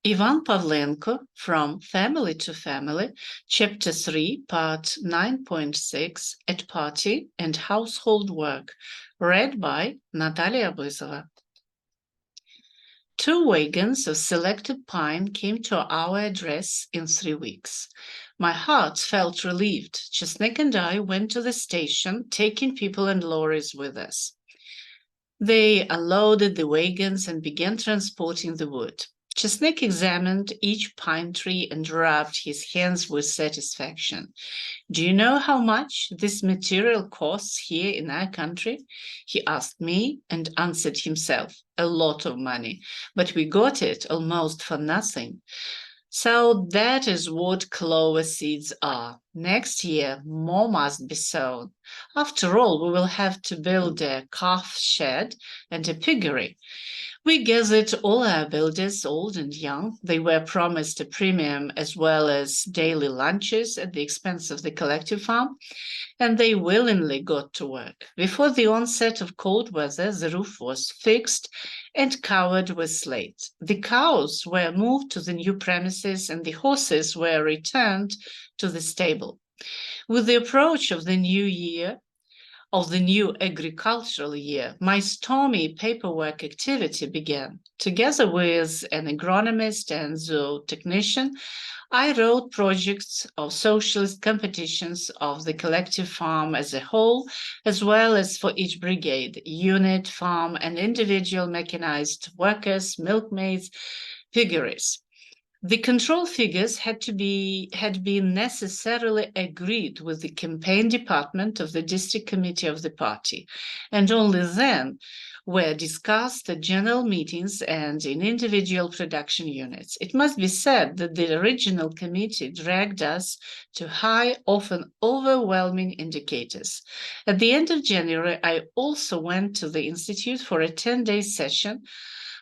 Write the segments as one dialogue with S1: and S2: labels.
S1: Ivan Pavlenko, From Family to Family, Chapter 3, Part 9.6, At Party and Household Work, read by Natalia Abizova. 2 wagons of selected pine came to our address in 3 weeks. My heart felt relieved. Chesnik and I went to the station, taking people and lorries with us. They unloaded the wagons and began transporting the wood. Chesnik examined each pine tree and rubbed his hands with satisfaction. "Do you know how much this material costs here in our country?" he asked me and answered himself. "A lot of money, but we got it almost for nothing." So that is what clover seeds are. Next year, more must be sown. After all, we will have to build a calf shed and a piggery. We gathered all our builders, old and young. They were promised a premium as well as daily lunches at the expense of the collective farm, and they willingly got to work. Before the onset of cold weather, the roof was fixed and covered with slate. The cows were moved to the new premises and the horses were returned to the stable. With the approach of the new agricultural year, my stormy paperwork activity began. Together with an agronomist and zootechnician, I wrote projects of socialist competitions of the collective farm as a whole, as well as for each brigade, unit, farm, and individual mechanized workers, milkmaids, piggeries. The control figures had been necessarily agreed with the campaign department of the district committee of the party, and only then were discussed at general meetings and in individual production units. It must be said that the original committee dragged us to high, often overwhelming indicators. At the end of January, I also went to the institute for a 10-day session,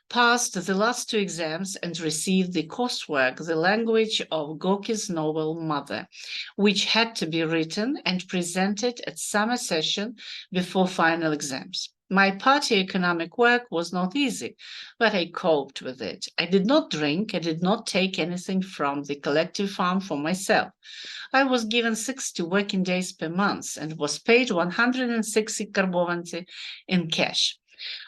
S1: passed the last 2 exams, and received the coursework, The Language of Gorky's Novel Mother, which had to be written and presented at summer session before final exams. My party economic work was not easy, but I coped with it. I did not drink, I did not take anything from the collective farm for myself. I was given 60 working days per month and was paid 160 karbovanцы in cash.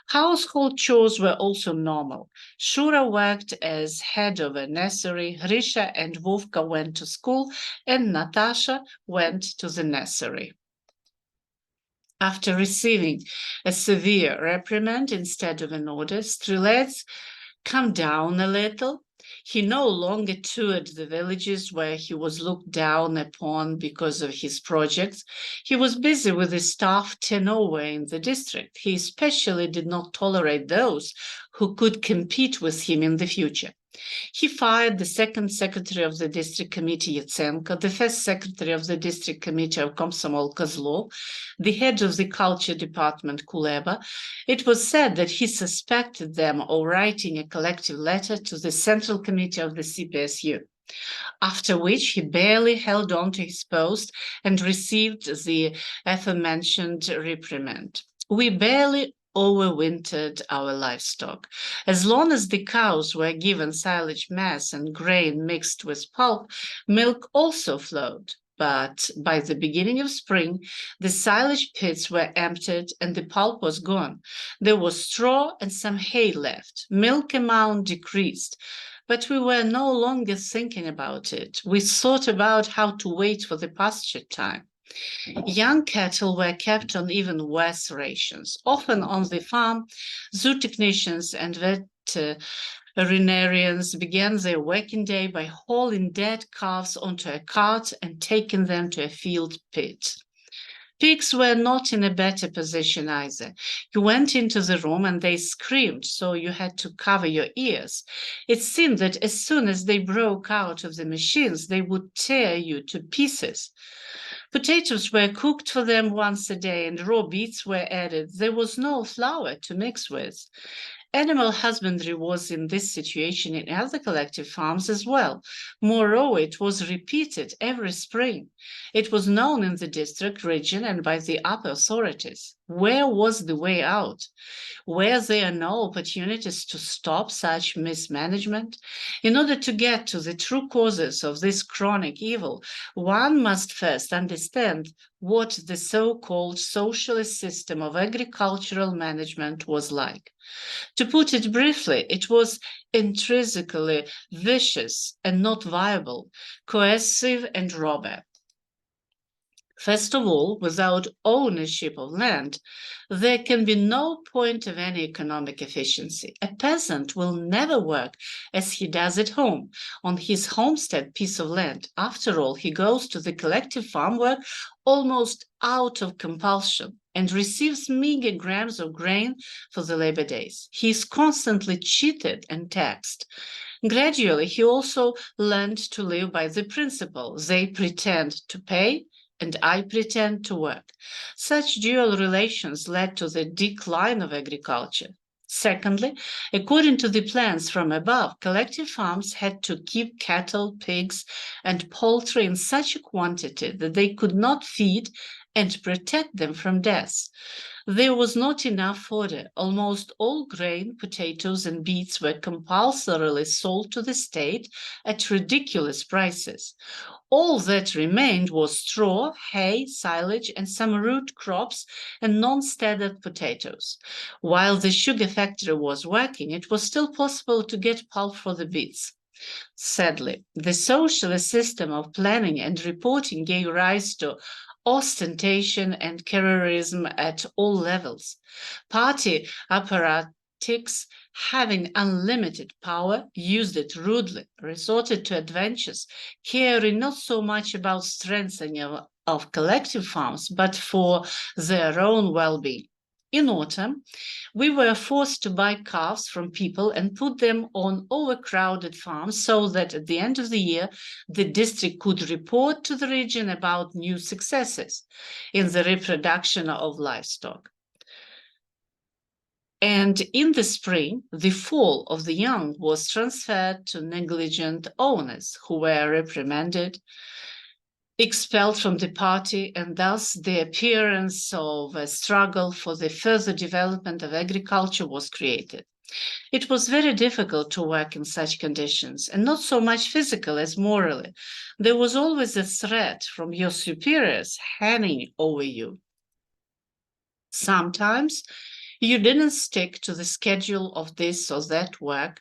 S1: Household chores were also normal. Shura worked as head of a nursery, Risha and Vovka went to school, and Natasha went to the nursery. After receiving a severe reprimand instead of an order, Strelets calmed down a little. He no longer toured the villages where he was looked down upon because of his projects. He was busy with his staff turnover in the district. He especially did not tolerate those who could compete with him in the future. He fired the second secretary of the district committee, Yatsenko, the first secretary of the district committee of Komsomol, Kozlov, the head of the culture department, Kuleba. It was said that he suspected them of writing a collective letter to the central committee of the CPSU, after which he barely held on to his post and received the aforementioned reprimand. We barely overwintered our livestock. As long as the cows were given silage mass and grain mixed with pulp, milk also flowed. But by the beginning of spring, the silage pits were emptied and the pulp was gone. There was straw and some hay left. Milk amount decreased, but we were no longer thinking about it. We thought about how to wait for the pasture time. Young cattle were kept on even worse rations. Often on the farm, zootechnicians and veterinarians began their working day by hauling dead calves onto a cart and taking them to a field pit. Pigs were not in a better position either. You went into the room and they screamed, so you had to cover your ears. It seemed that as soon as they broke out of the machines, they would tear you to pieces. Potatoes were cooked for them once a day and raw beets were added. There was no flour to mix with. Animal husbandry was in this situation in other collective farms as well. Moreover, it was repeated every spring. It was known in the district, region, and by the upper authorities. Where was the way out? Were there no opportunities to stop such mismanagement? In order to get to the true causes of this chronic evil, one must first understand what the so-called socialist system of agricultural management was like. To put it briefly, it was intrinsically vicious and not viable, coercive and robber. First of all, without ownership of land, there can be no point of any economic efficiency. A peasant will never work as he does at home on his homestead piece of land. After all, he goes to the collective farm work almost out of compulsion and receives meager grams of grain for the labor days. He is constantly cheated and taxed. Gradually, he also learned to live by the principle, they pretend to pay, and I pretend to work. Such dual relations led to the decline of agriculture. Secondly, according to the plans from above, collective farms had to keep cattle, pigs, and poultry in such a quantity that they could not feed and protect them from death. There was not enough fodder. Almost all grain, potatoes, and beets were compulsorily sold to the state at ridiculous prices. All that remained was straw, hay, silage, and some root crops and non-standard potatoes. While the sugar factory was working, it was still possible to get pulp for the beets. Sadly, the socialist system of planning and reporting gave rise to ostentation and careerism at all levels. Party apparatchiks, having unlimited power, used it rudely, resorted to adventures, caring not so much about strengthening of collective farms, but for their own well-being. In autumn, we were forced to buy calves from people and put them on overcrowded farms so that at the end of the year, the district could report to the region about new successes in the reproduction of livestock. And in the spring, the fall of the young was transferred to negligent owners who were reprimanded, expelled from the party, and thus the appearance of a struggle for the further development of agriculture was created. It was very difficult to work in such conditions, and not so much physical as morally. There was always a threat from your superiors hanging over you. Sometimes you didn't stick to the schedule of this or that work.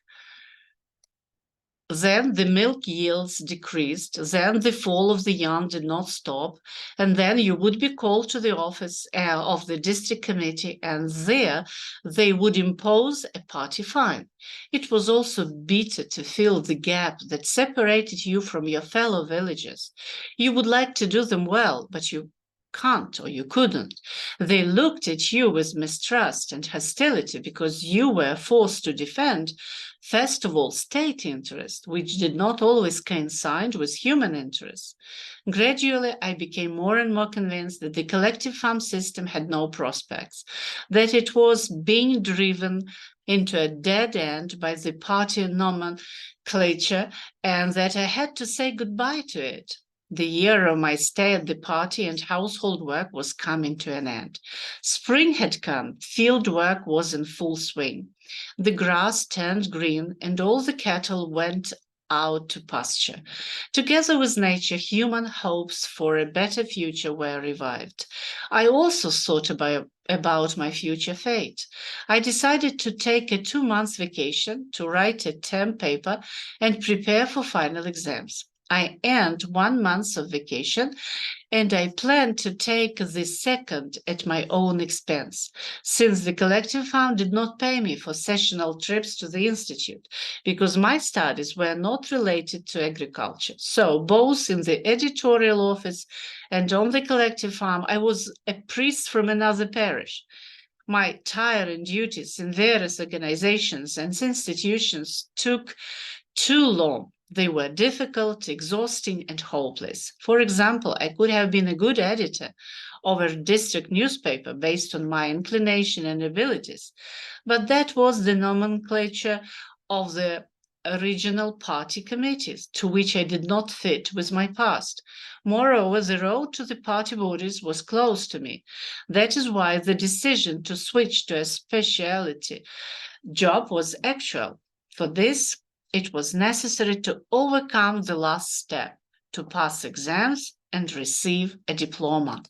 S1: Then the milk yields decreased, then the fall of the young did not stop, and then you would be called to the office of the district committee, and there they would impose a party fine. It was also bitter to fill the gap that separated you from your fellow villagers. You would like to do them well, but you can't or you couldn't. They looked at you with mistrust and hostility because you were forced to defend, first of all, state interest, which did not always coincide with human interests. Gradually, I became more and more convinced that the collective farm system had no prospects, that it was being driven into a dead end by the party nomenclature, and that I had to say goodbye to it. The year of my stay at the party and household work was coming to an end. Spring had come, field work was in full swing. The grass turned green and all the cattle went out to pasture. Together with nature, human hopes for a better future were revived. I also thought about my future fate. I decided to take a 2-month vacation to write a term paper and prepare for final exams. I earned 1 month of vacation, and I planned to take the second at my own expense, since the collective fund did not pay me for sessional trips to the institute, because my studies were not related to agriculture. So, both in the editorial office and on the collective farm, I was a priest from another parish. My tiring duties in various organizations and institutions took too long. They were difficult, exhausting, and hopeless. For example, I could have been a good editor of a district newspaper based on my inclination and abilities, but that was the nomenclature of the regional party committees, to which I did not fit with my past. Moreover, the road to the party borders was close to me. That is why the decision to switch to a specialty job was actual. For this, It was necessary to overcome the last step, to pass exams and receive a diploma.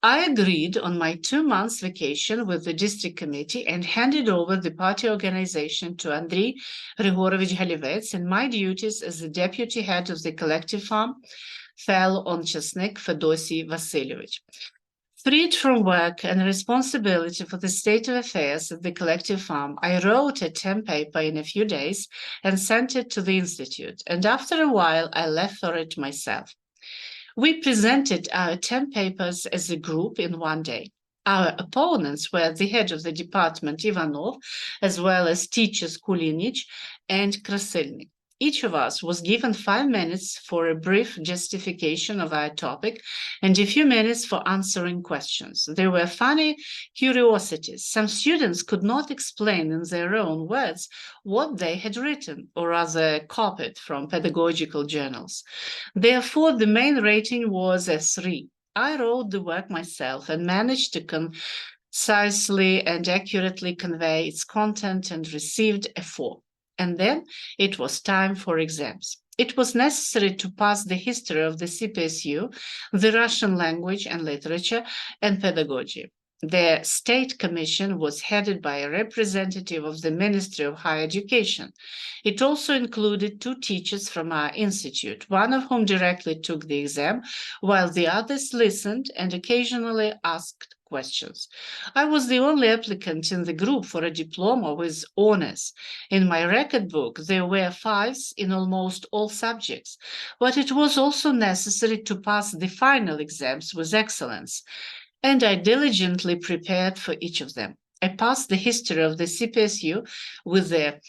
S1: I agreed on my 2 months vacation with the district committee and handed over the party organization to Andriy Grigorovich Halivets, and my duties as the deputy head of the collective farm fell on Chesnik Fedosy Vasilyevich. Freed from work and responsibility for the state of affairs at the collective farm, I wrote a term paper in a few days and sent it to the institute, and after a while I left for it myself. We presented our term papers as a group in one day. Our opponents were the head of the department, Ivanov, as well as teachers Kulinich and Krasilnik. Each of us was given 5 minutes for a brief justification of our topic and a few minutes for answering questions. There were funny curiosities. Some students could not explain in their own words what they had written, or rather copied from pedagogical journals. Therefore, the main rating was a 3. I wrote the work myself and managed to concisely and accurately convey its content and received a 4. And then it was time for exams. It was necessary to pass the history of the CPSU, the Russian language and literature, and pedagogy. The state commission was headed by a representative of the Ministry of Higher Education. It also included 2 teachers from our institute, one of whom directly took the exam, while the others listened and occasionally asked questions. I was the only applicant in the group for a diploma with honors. In my record book, there were 5s in almost all subjects, but it was also necessary to pass the final exams with excellence, and I diligently prepared for each of them. I passed the history of the CPSU with a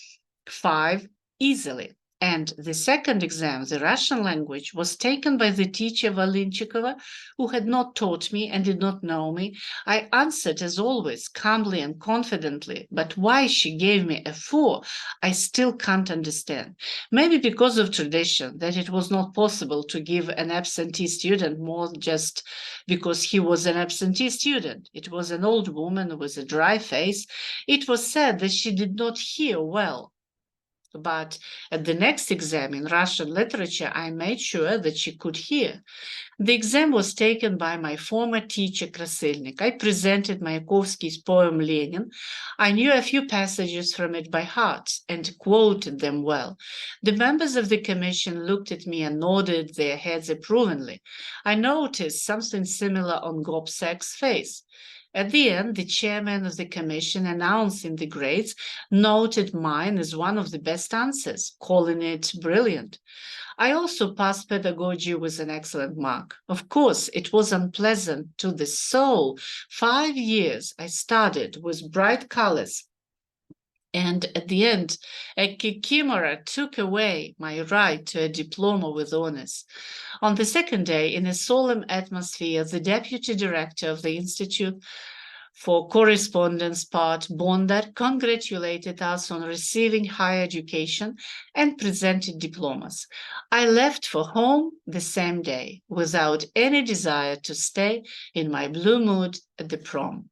S1: 5 easily. And the second exam, the Russian language, was taken by the teacher Valinchikova, who had not taught me and did not know me. I answered, as always, calmly and confidently, but why she gave me a 4, I still can't understand. Maybe because of tradition, that it was not possible to give an absentee student more just because he was an absentee student. It was an old woman with a dry face. It was said that she did not hear well. But at the next exam in Russian literature, I made sure that she could hear. The exam was taken by my former teacher, Krasilnik. I presented Mayakovsky's poem Lenin. I knew a few passages from it by heart and quoted them well. The members of the commission looked at me and nodded their heads approvingly. I noticed something similar on Gobsek's face. At the end, the chairman of the commission, announcing the grades, noted mine as one of the best answers, calling it brilliant. I also passed pedagogy with an excellent mark. Of course, it was unpleasant to the soul. 5 years I studied with bright colors, and at the end, a chimera took away my right to a diploma with honors. On the second day, in a solemn atmosphere, the deputy director of the Institute for Correspondence Part, Bondar, congratulated us on receiving higher education and presented diplomas. I left for home the same day without any desire to stay in my blue mood at the prom.